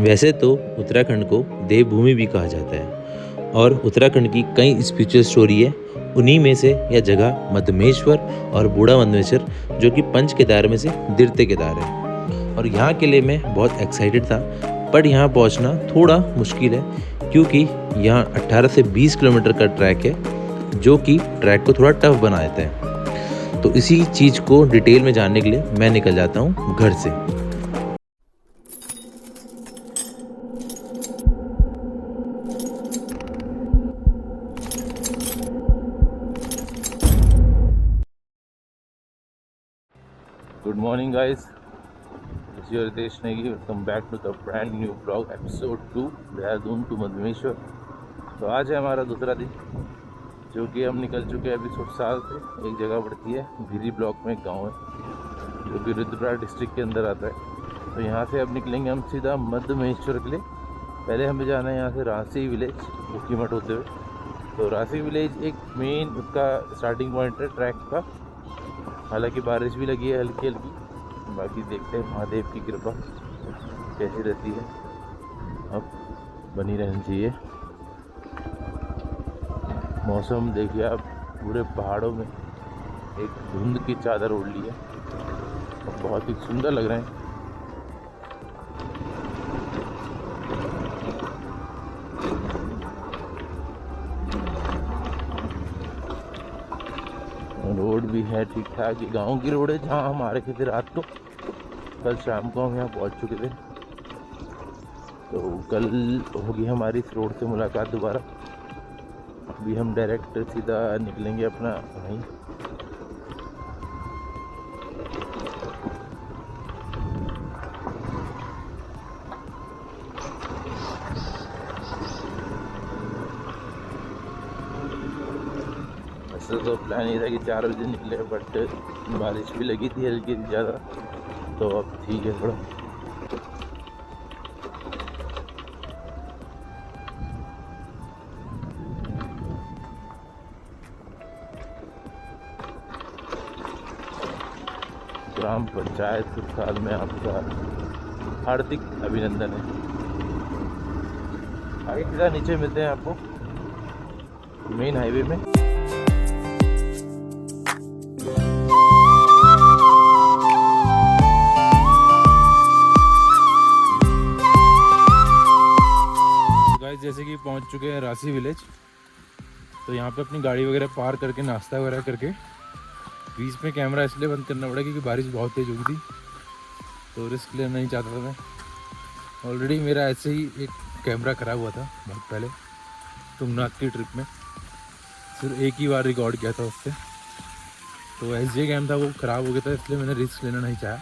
वैसे तो उत्तराखंड को देवभूमि भी कहा जाता है और उत्तराखंड की कई स्पिरिचुअल स्टोरी है। उन्हीं में से यह जगह मध्यमेश्वर और बूढ़ा मध्यमेश्वर जो कि पंच केदार में से द्वितीय केदार है। और यहाँ के लिए मैं बहुत एक्साइटेड था, पर यहाँ पहुँचना थोड़ा मुश्किल है क्योंकि यहाँ 18 से 20 किलोमीटर का ट्रैक है जो कि ट्रैक को थोड़ा टफ बना देता है। तो इसी चीज़ को डिटेल में जानने के लिए मैं निकल जाता हूँ घर से। Good morning guys, is your Ritesh Negi. Welcome back to the brand new blog episode 2 Dehradun to Madhyameshwar. तो आज है हमारा दूसरा दिन जो कि हम निकल चुके हैं अभी सुरसाल से। एक जगह पड़ती है भिरी ब्लॉक में, एक गाँव है जो कि रुद्रप्रयाग डिस्ट्रिक्ट के अंदर आता है। तो यहाँ से अब निकलेंगे हम सीधा मध्यमेश्वर के लिए। पहले हमें जाना है यहाँ से रासी विलेज ऊखीमठ होते हुए। तो रासी विलेज एक मेन उसका स्टार्टिंग पॉइंट है ट्रैक का। हालांकि बारिश भी लगी है हल्की हल्की, बाकी देखते हैं महादेव की कृपा कैसी रहती है। अब बनी रहनी चाहिए। मौसम देखिए आप, पूरे पहाड़ों में एक धुंध की चादर ओढ़ ली है और बहुत ही सुंदर लग रहे हैं। रोड भी है ठीक ठाक, ये गाँव की रोड है जहाँ हम आ रहे थे रात को। कल शाम को हम यहाँ पहुँच चुके थे, तो कल होगी हमारी इस रोड से मुलाकात दोबारा। अभी हम डायरेक्ट सीधा निकलेंगे अपना वहीं। ऐसा तो प्लान ये था कि 4 बजे निकले, बट बारिश भी लगी थी हल्की ज़्यादा, तो अब ठीक है थोड़ा। ग्राम पंचायत सुरसाल में आपका हार्दिक अभिनंदन है। आगे सीधा नीचे मिलते हैं आपको मेन हाईवे में। जैसे कि पहुंच चुके हैं रासी विलेज। तो यहाँ पे अपनी गाड़ी वगैरह पार करके नाश्ता वगैरह करके, बीच में कैमरा इसलिए बंद करना पड़ा क्योंकि बारिश बहुत तेज़ हो गई थी, तो रिस्क लेना नहीं चाहता था मैं। ऑलरेडी मेरा ऐसे ही एक कैमरा ख़राब हुआ था बहुत पहले तुंगनाथ की ट्रिप में, सिर्फ एक ही बार रिकॉर्ड किया था उससे। तो SJ कैम था, वो ख़राब हो गया था, इसलिए मैंने रिस्क लेना नहीं चाहा।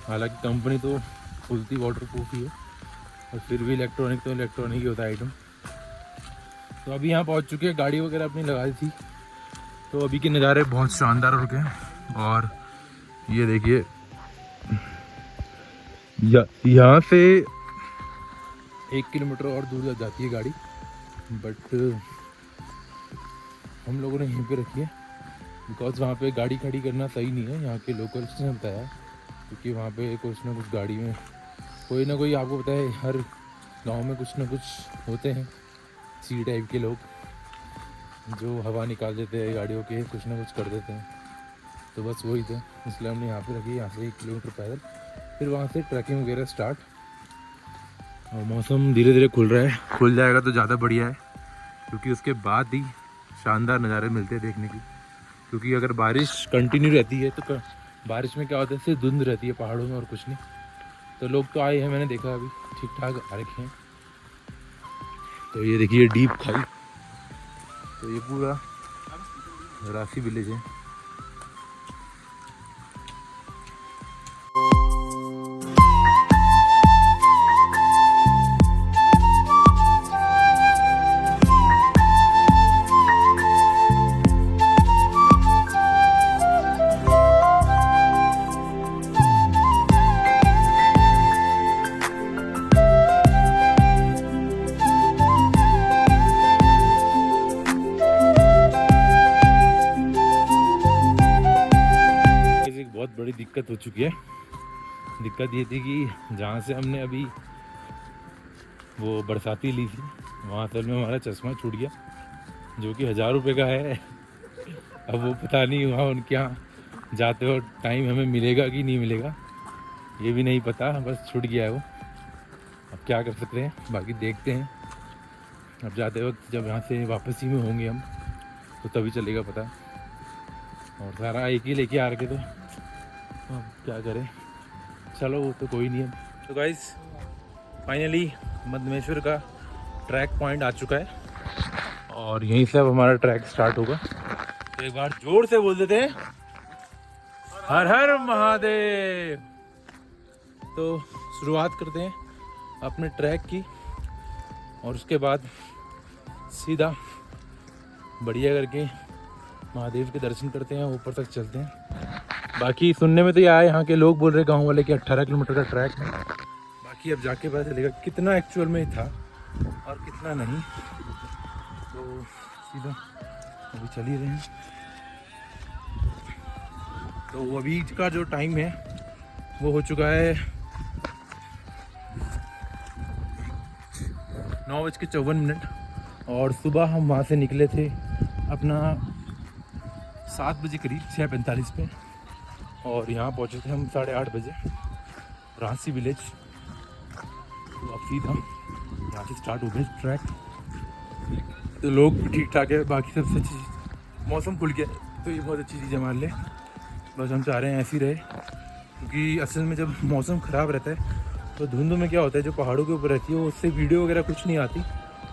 हालांकि कंपनी तो फुलती वाटर प्रूफ ही है, और फिर भी इलेक्ट्रॉनिक तो इलेक्ट्रॉनिक ही होता है आइटम। तो अभी यहाँ पहुँच चुके हैं, गाड़ी वगैरह अपनी लगा दी थी। तो अभी के नज़ारे बहुत शानदार हो गए। और ये देखिए, यहाँ से 1 किलोमीटर और दूर जाती है गाड़ी, बट हम लोगों ने यहीं पे रखी है बिकॉज वहाँ पे गाड़ी खड़ी करना सही नहीं है, यहाँ के लोकल्स ने बताया। क्योंकि वहाँ पे कुछ ना कुछ गाड़ी में कोई ना कोई, आपको पता है हर गांव में कुछ ना कुछ होते हैं सी टाइप के लोग जो हवा निकाल देते हैं गाड़ियों के, कुछ ना कुछ कर देते हैं। तो बस वही थे, इसलिए हमने यहाँ पे रखी। यहाँ से 1 किलोमीटर पैदल, फिर वहाँ से ट्रैकिंग वगैरह स्टार्ट। और मौसम धीरे धीरे खुल रहा है, खुल जाएगा तो ज़्यादा बढ़िया है क्योंकि उसके बाद ही शानदार नज़ारे मिलते हैं देखने की। क्योंकि अगर बारिश कंटिन्यू रहती है तो बारिश में क्या होता है, सिर्फ धुंध रहती है पहाड़ों में और कुछ नहीं। तो लोग तो आए हैं, मैंने देखा अभी ठीक ठाक आ रखे हैं। तो ये देखिए डीप खाई, तो ये पूरा रासी विलेज है। बहुत बड़ी दिक्कत हो चुकी है। दिक्कत ये थी कि जहाँ से हमने अभी वो बरसाती ली थी वहाँ असल में हमारा चश्मा छूट गया, जो कि 1000 रुपये का है। अब वो पता नहीं वहाँ उनके यहाँ जाते वक्त टाइम हमें मिलेगा कि नहीं मिलेगा, ये भी नहीं पता, बस छूट गया है वो। अब क्या कर सकते हैं, बाकी देखते हैं। अब जाते वक्त जब यहाँ से वापसी में होंगे हम तो तभी चलेगा पता। और सारा एक ही लेके आ रखे थे, अब क्या करें, चलो वो तो कोई नहीं है। तो गाइस फाइनली मध्यमेश्वर का ट्रैक पॉइंट आ चुका है और यहीं से अब हमारा ट्रैक स्टार्ट होगा। तो एक बार जोर से बोल देते हैं हर हर महादेव। तो शुरुआत करते हैं अपने ट्रैक की और उसके बाद सीधा बढ़िया करके महादेव के दर्शन करते हैं, ऊपर तक चलते हैं। बाकी सुनने में तो ये आया यहाँ के लोग बोल रहे गांव वाले कि 18 किलोमीटर का ट्रैक है। बाकी अब जाके पता चलेगा कितना एक्चुअल में था और कितना नहीं। तो सीधा अभी चल ही रहे हैं। तो अभी का जो टाइम है वो हो चुका है 9:54 और सुबह हम वहाँ से निकले थे अपना 7 बजे करीब 6:45 पे और यहाँ पहुँचे थे हम 8:30 बजे रासी विलेज। तो अब सीधा यहाँ से स्टार्ट हो गए ट्रैक। तो लोग ठीक ठाक है, बाकी सबसे अच्छी चीज़ मौसम खुल गया, तो ये बहुत अच्छी चीज़ है हमारे लिए। बस हम चाह रहे हैं ऐसे ही रहे, क्योंकि असल में जब मौसम ख़राब रहता है तो धुंध में क्या होता है, जो पहाड़ों के ऊपर रहती है वो उससे वीडियो वगैरह कुछ नहीं आती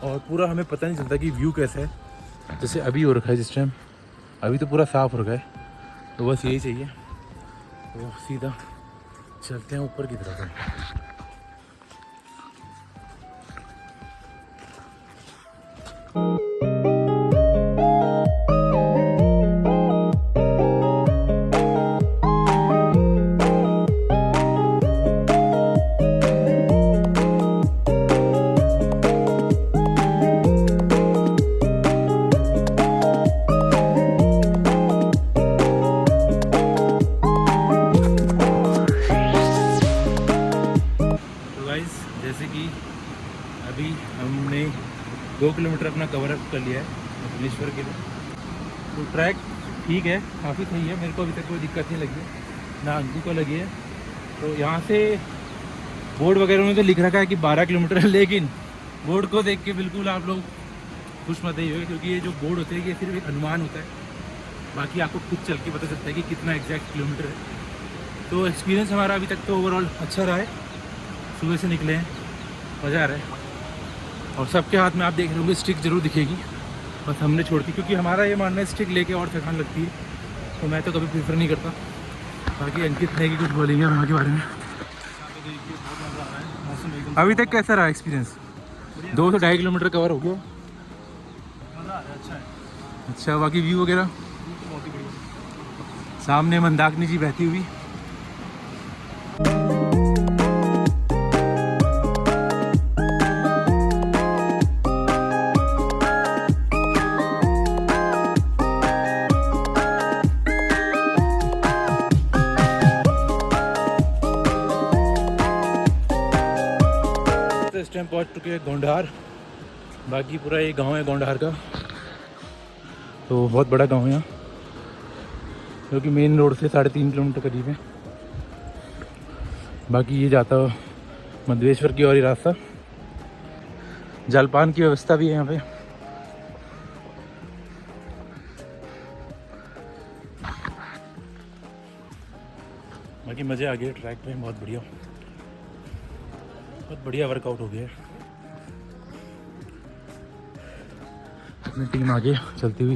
और पूरा हमें पता नहीं चलता कि व्यू कैसा है। जैसे अभी हो रखा है जिस टाइम, अभी तो पूरा साफ़ हो रखा है। तो बस यही चाहिए। तो सीधा चलते हैं ऊपर की तरफ। जैसे कि अभी हमने 2 किलोमीटर अपना कवर अप कर लिया है मध्यमेश्वर के लिए। तो ट्रैक ठीक है, काफ़ी सही है, मेरे को अभी तक कोई दिक्कत नहीं लगी है, ना अंकु को लगी है। तो यहाँ से बोर्ड वगैरह में तो लिख रखा है कि 12 किलोमीटर है, लेकिन बोर्ड को देख के बिल्कुल आप लोग खुश मत ही होंगे, क्योंकि ये जो बोर्ड होते हैं ये सिर्फ एक अनुमान होता है, बाकी आपको खुद चल के पता चलता है कि कितना एग्जैक्ट किलोमीटर है। तो एक्सपीरियंस हमारा अभी तक तो ओवरऑल अच्छा रहा है। सुबह से निकले हैं, मज़ा आ रहा है। और सबके हाथ में आप देख रहे होंगे स्टिक जरूर दिखेगी, बस हमने छोड़ दी, क्योंकि हमारा ये मानना है स्टिक लेके और थकान लगती है, तो मैं तो कभी प्रेफर नहीं करता। बाकी अंकित ने कुछ बोलेंगे वहाँ के बारे में। अभी तक कैसा रहा एक्सपीरियंस? 2 से 2.5 किलोमीटर कवर हो गया। अच्छा, बाकी व्यू वगैरह सामने मंदाकिनी जी बहती हुई। इस टाइम पहुँच चुके हैं गोंडार। बाकी पूरा ये गांव है गोंडार का, तो बहुत बड़ा गांव है यहाँ, जो कि मेन रोड से 3.5 किलोमीटर करीब है। बाकी ये जाता मध्यमेश्वर की और ही रास्ता। जलपान की व्यवस्था भी है यहाँ पे। बाकी मज़े आ गए ट्रैक पे, बहुत बढ़िया वर्कआउट हो गया। अपनी टीम आगे चलती हुई।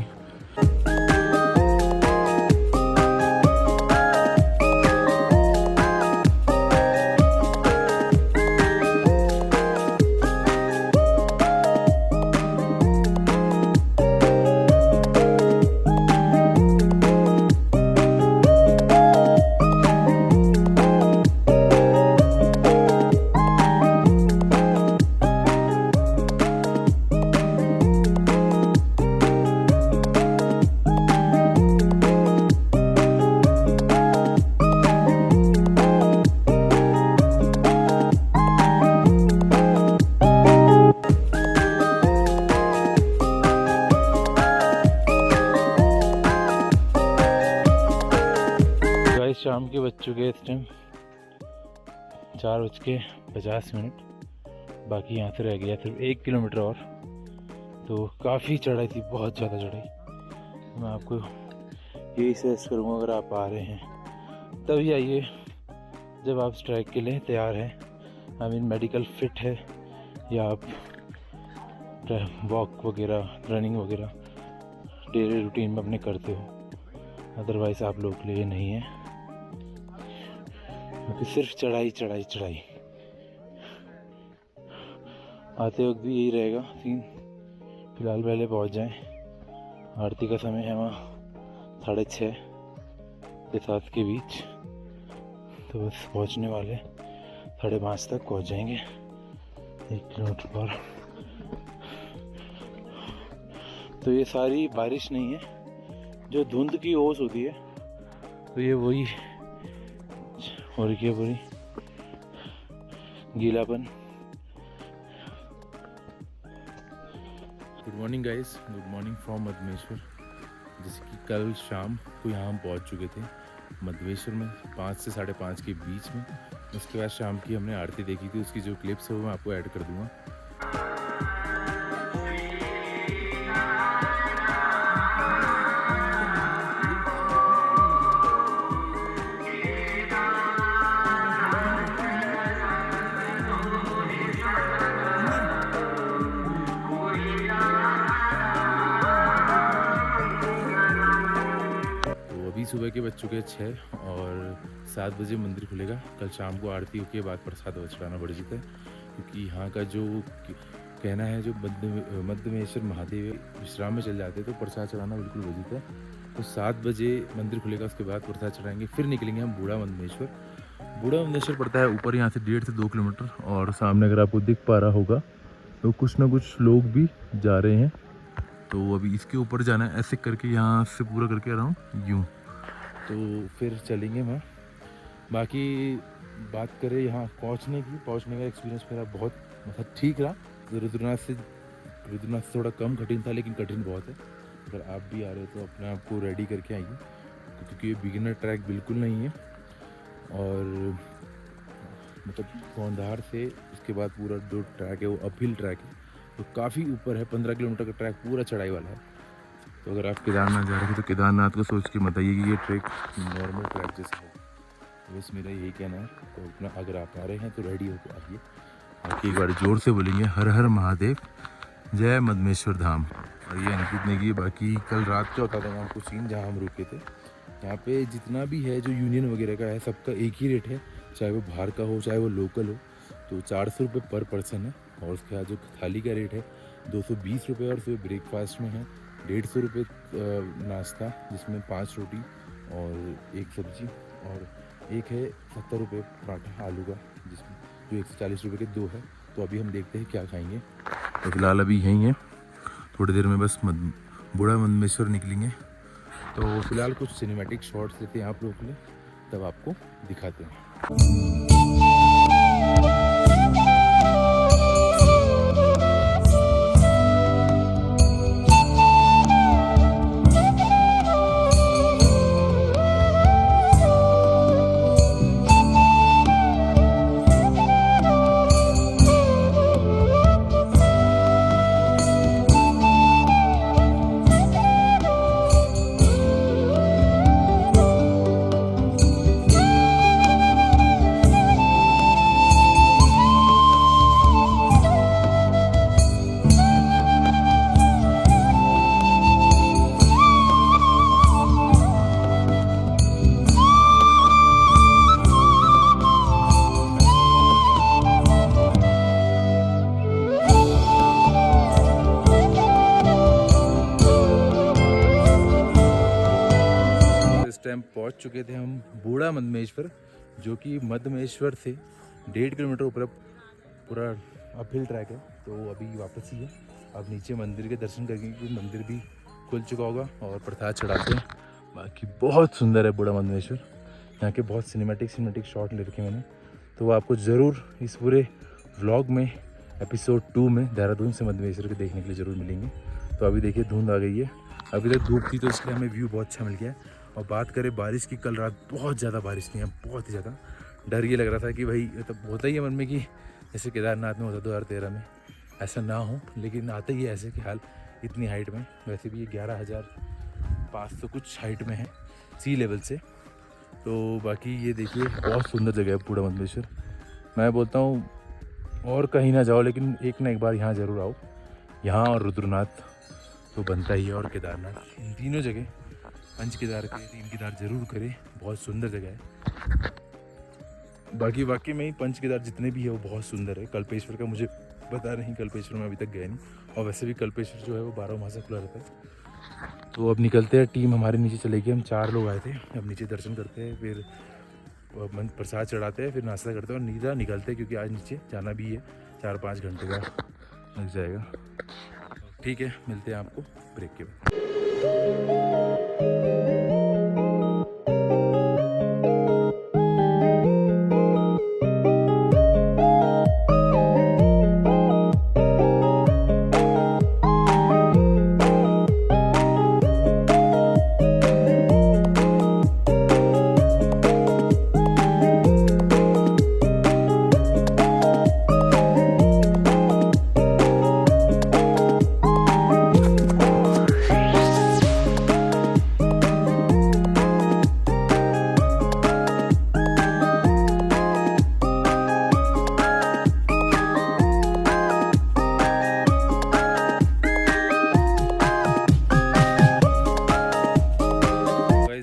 शाम के बज चुके इस टाइम 4:50। बाकी यहाँ से रह गया सिर्फ 1 किलोमीटर और। तो काफ़ी चढ़ाई थी, बहुत ज़्यादा चढ़ाई। मैं आपको यही सजेस्ट करूँगा, अगर आप आ रहे हैं तभी आइए जब आप स्ट्राइक के लिए तैयार हैं, आई मीन मेडिकल फिट है, या आप वॉक वगैरह रनिंग वगैरह डेली रूटीन में अपने करते हो। अदरवाइज़ आप लोगों के लिए नहीं है, क्योंकि सिर्फ चढ़ाई चढ़ाई चढ़ाई। आते वक्त भी यही रहेगा सीन। फिलहाल पहले पहुंच जाएं। आरती का समय है वहाँ 6:30 से 7 के बीच। तो बस पहुंचने वाले 5:30 तक पहुंच जाएंगे 1 किलोमीटर पर। तो ये सारी बारिश नहीं है, जो धुंध की ओस होती है, तो ये वही हो रही है पूरी गीलापन। Good morning guys, good morning from Madhmeshwar. जैसे कि कल शाम को यहाँ हम पहुँच चुके थे मधमेश्वर में 5 से 5:30 के बीच में। उसके बाद शाम की हमने आरती देखी थी, उसकी जो क्लिप्स है वो मैं आपको ऐड कर दूँगा। सुबह के बज चुके 6 और 7 बजे मंदिर खुलेगा। कल शाम को आरती के बाद प्रसाद चढ़ाना पड़ जाता है, क्योंकि यहाँ का जो कहना है, जो मधमेश्वर महादेव विश्राम में चल जाते हैं तो प्रसाद चढ़ाना बिल्कुल बजीता है। तो 7 बजे मंदिर खुलेगा, उसके बाद प्रसाद चढ़ाएंगे, फिर निकलेंगे हम बूढ़ा मधमेश्वर। बूढ़ा मधमेश्वर पड़ता है ऊपर यहाँ से 1.5 से 2 किलोमीटर। और सामने अगर आपको दिख पा रहा होगा तो कुछ ना कुछ लोग भी जा रहे हैं। तो अभी इसके ऊपर जाना है, ऐसे करके यहाँ से पूरा करके आ रहा हूँ यूँ, तो फिर चलेंगे वहाँ। बाकी बात करें यहाँ पहुँचने का एक्सपीरियंस मेरा बहुत मतलब ठीक रहा। रुद्रनाथ से थोड़ा कम कठिन था, लेकिन कठिन बहुत है। अगर आप भी आ रहे हो तो अपने आप को रेडी करके आइए, क्योंकि ये बिगिनर ट्रैक बिल्कुल नहीं है। और मतलब कौंधार से उसके बाद पूरा जो ट्रैक है वो अपहिल ट्रैक है, तो काफ़ी ऊपर है। 15 किलोमीटर का ट्रैक पूरा चढ़ाई वाला है। तो अगर आप केदारनाथ जा रहे हैं तो केदारनाथ को सोच के मत आइए कि ये ट्रैक नॉर्मल ट्रैक जैसा है। तो बस मेरा यही कहना है। तो अपना अगर आप आ रहे हैं तो रेडी होकर आइए। बाकी एक बार जोर से बोलेंगे हर हर महादेव, जय मधमेश्वर धाम। और ये अंकित ने की। बाकी कल रात का होता था वहाँ कुछ सीन जहाँ हम रुके थे। यहाँ पे जितना भी है जो यूनियन वगैरह का है, सबका एक ही रेट है, चाहे वो बाहर का हो चाहे वो लोकल हो। तो 400 रुपये पर पर्सन है। और उसके बाद जो थाली का रेट है 220 रुपये, और फिर ब्रेकफास्ट में है 150 रुपये नाश्ता, जिसमें 5 रोटी और 1 सब्जी, और एक है 70 रुपये पराठा आलू का, जिसमें जो 140 रुपये के 2 है। तो अभी हम देखते हैं क्या खाएंगे। तो फिलहाल अभी यहीं हैं, थोड़ी देर में बस बूढ़ा मधमेश्वर निकलेंगे। तो फिलहाल कुछ सिनेमैटिक शॉट्स लेते हैं आप लोगों के लिए, तब आपको दिखाते हैं। टाइम पहुंच चुके थे हम बूढ़ा मधमेश्वर, जो कि मधमेश्वर से 1.5 किलोमीटर ऊपर पूरा अपहिल ट्रैक है। तो अभी वापस ही है, अब नीचे मंदिर के दर्शन करेंगे, क्योंकि मंदिर भी खुल चुका होगा और प्रसाद चढ़ाते हैं। बाकी बहुत सुंदर है बूढ़ा मधमेश्वर। यहाँ के बहुत सिनेमैटिक शॉट ले रखे मैंने, तो वो आपको ज़रूर इस पूरे व्लॉग में एपिसोड 2 में देहरादून से मधमेश्वर के देखने के लिए ज़रूर मिलेंगे। तो अभी देखिए धुंध आ गई है, अभी तक धूप थी तो इसलिए हमें व्यू बहुत अच्छा मिल गया है। और बात करें बारिश की, कल रात बहुत ज़्यादा बारिश नहीं है, बहुत ही ज़्यादा। डर ये लग रहा था कि भाई मतलब होता ही है मन में कि जैसे केदारनाथ में होता 2013 में, ऐसा ना हो, लेकिन आता ही है ऐसे कि हाल इतनी हाइट में। वैसे भी ये 11,500 कुछ हाइट में है सी लेवल से। तो बाकी ये देखिए बहुत सुंदर जगह है पूरा मंदलेश्वर। मैं बोलता हूँ और कहीं ना जाओ, लेकिन एक ना एक बार यहाँ ज़रूर आओ। यहाँ और रुद्रनाथ तो बनता ही है, और केदारनाथ, इन तीनों जगह पंच केदार के 3 केदार ज़रूर करें, बहुत सुंदर जगह है। बाकी वाकई में ही पंच केदार जितने भी है वो बहुत सुंदर है। कल्पेश्वर का मुझे पता नहीं, कल्पेश्वर में अभी तक गया नहीं, और वैसे भी कल्पेश्वर जो है वो 12 माह खुला रहता है। तो अब निकलते हैं, टीम हमारे नीचे चलेगी। हम 4 लोग आए थे, अब नीचे दर्शन करते हैं, फिर प्रसाद चढ़ाते हैं, फिर नाश्ता करते हैं और नीचा निकलते हैं, क्योंकि आज नीचे जाना भी है, 4-5 घंटे का लग जाएगा। ठीक है, मिलते हैं आपको ब्रेक के बाद।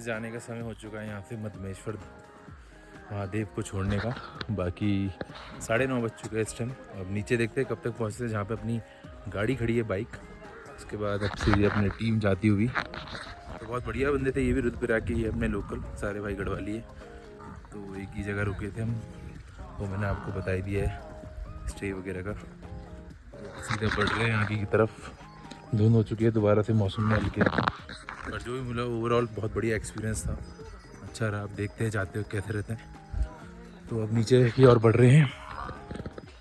जाने का समय हो चुका है यहाँ से मधमेश्वर महादेव को छोड़ने का। बाकी 9:30 बज चुके हैं इस टाइम। अब नीचे देखते हैं कब तक पहुँचते हैं, जहाँ पे अपनी गाड़ी खड़ी है, बाइक। उसके बाद अब सीधे अपनी टीम जाती हुई। तो बहुत बढ़िया बंदे थे ये भी, रुद्रप्रयाग के, ये अपने लोकल सारे भाई गढ़वाली है। तो एक ही जगह रुके थे हम, वो मैंने आपको बता ही दिया है स्टे वगैरह का। सीधे बढ़ रहे हैं आगे की तरफ। धुंध हो चुकी है दोबारा से मौसम में हल्के, पर जो भी मिला ओवरऑल बहुत बढ़िया एक्सपीरियंस था, अच्छा रहा। आप देखते हैं जाते हो कैसे रहते हैं। तो अब नीचे की ओर बढ़ रहे हैं,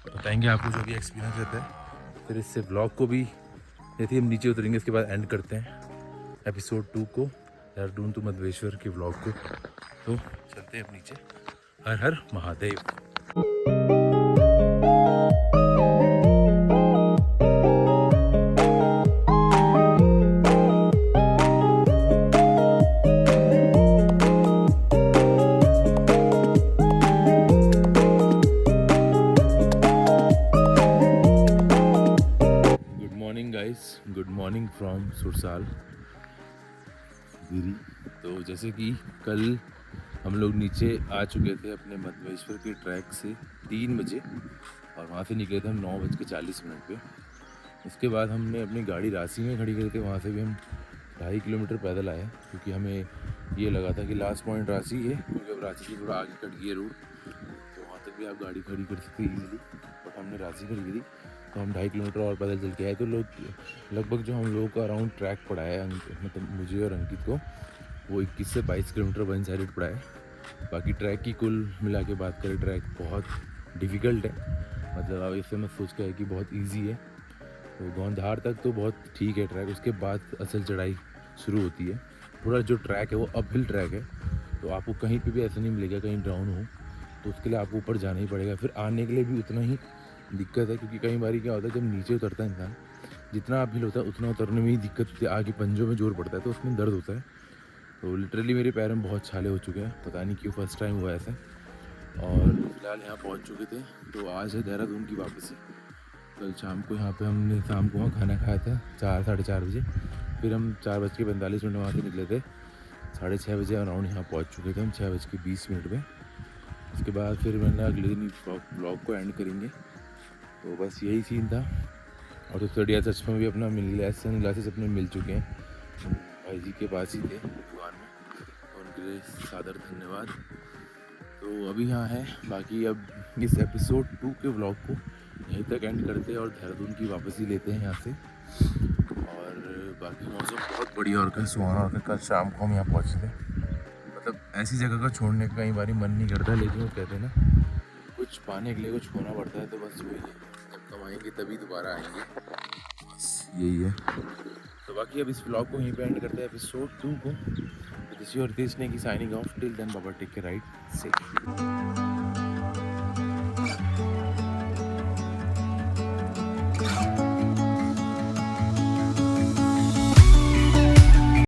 बताएंगे आपको जो भी एक्सपीरियंस रहता है। फिर इससे ब्लॉग को भी, जैसे हम नीचे उतरेंगे उसके बाद एंड करते हैं एपिसोड 2 को, देहरादून टू मधमेश्वर के ब्लॉग को। तो चलते हैं अब नीचे। हर हर महादेव। गुड मॉर्निंग फ्रॉम सुरसाल गिरी। तो जैसे कि कल हम लोग नीचे आ चुके थे अपने मधमेश्वर के ट्रैक से 3 बजे, और वहाँ से निकले थे हम 9:40 पे। उसके बाद हमने अपनी गाड़ी रांची में खड़ी करी थी, वहाँ से भी हम 2.5 किलोमीटर पैदल आए, क्योंकि हमें ये लगा था कि लास्ट पॉइंट रांची है, क्योंकि अब रांची से थोड़ा आगे कट गई है रोड, तो वहाँ तक भी आप गाड़ी खड़ी कर सकते हैं ईजिली। बट हमने रांची खड़ी करी, तो हम 2.5 किलोमीटर और पैदल चल के आए। तो लगभग जो हम लोगों का अराउंड ट्रैक पड़ा है, मतलब मुझे और अंकित को, वो 21 से 22 किलोमीटर वन साइडेड पड़ा है। बाकी ट्रैक की कुल मिला के बात करें, ट्रैक बहुत डिफ़िकल्ट है, मतलब अब इससे मैं सोच के है कि बहुत इजी है। तो गौंधार तक तो बहुत ठीक है ट्रैक, उसके बाद असल चढ़ाई शुरू होती है। थोड़ा जो ट्रैक है वो अपहिल ट्रैक है, तो आपको कहीं पे भी ऐसा नहीं मिलेगा कहीं डाउन हो, तो उसके लिए आपको ऊपर जाना ही पड़ेगा। फिर आने के लिए भी उतना ही दिक्कत है, क्योंकि कई बार क्या होता है, जब नीचे उतरता है इंसान, जितना अपहिल होता है उतना उतरने में ही दिक्कत होती है, आगे पंजों में जोर पड़ता है, तो उसमें दर्द होता है। तो लिटरली मेरे पैर में बहुत छाले हो चुके हैं, पता नहीं क्यों, फर्स्ट टाइम हुआ ऐसा। और फिलहाल यहाँ पहुँच चुके थे। तो आज है देहरादून की वापसी। कल शाम को यहाँ पे हमने शाम को वहाँ खाना खाया था 4-4:30 बजे। फिर हम 4:45 वहाँ से निकले थे, 6:30 बजे अराउंड यहाँ पहुँच चुके थे हम 6:20 में। उसके बाद फिर मैंने अगले दिन ब्लॉग को एंड करेंगे। तो बस यही सीन था। और तो स्टडी सच में भी अपना सन ग्लासेस अपने मिल चुके हैं, भाई जी के पास ही थे दुकान में, तो उनके लिए सादर धन्यवाद। तो अभी यहाँ है, बाकी अब इस एपिसोड 2 के व्लॉग को यहीं तक एंड करते हैं और देहरादून की वापसी लेते हैं यहाँ से। और बाकी मौसम बहुत बढ़िया और कल सुहाना और कल शाम को हम यहाँ पहुँचे थे। मतलब ऐसी जगह का छोड़ने का कई बार मन नहीं करता, लेकिन वो कहते हैं ना, कुछ पाने के लिए कुछ खोना पड़ता है। तो बस वही है, जब कमाएंगे तभी दोबारा आएंगे, बस यही है। तो बाकी अब इस व्लॉग को यहीं पे एंड करते हैं एपिसोड 2 को। दिस योर देश ने की साइनिंग ऑफ टिल देन बाबा टेक केयर राइट सेफ।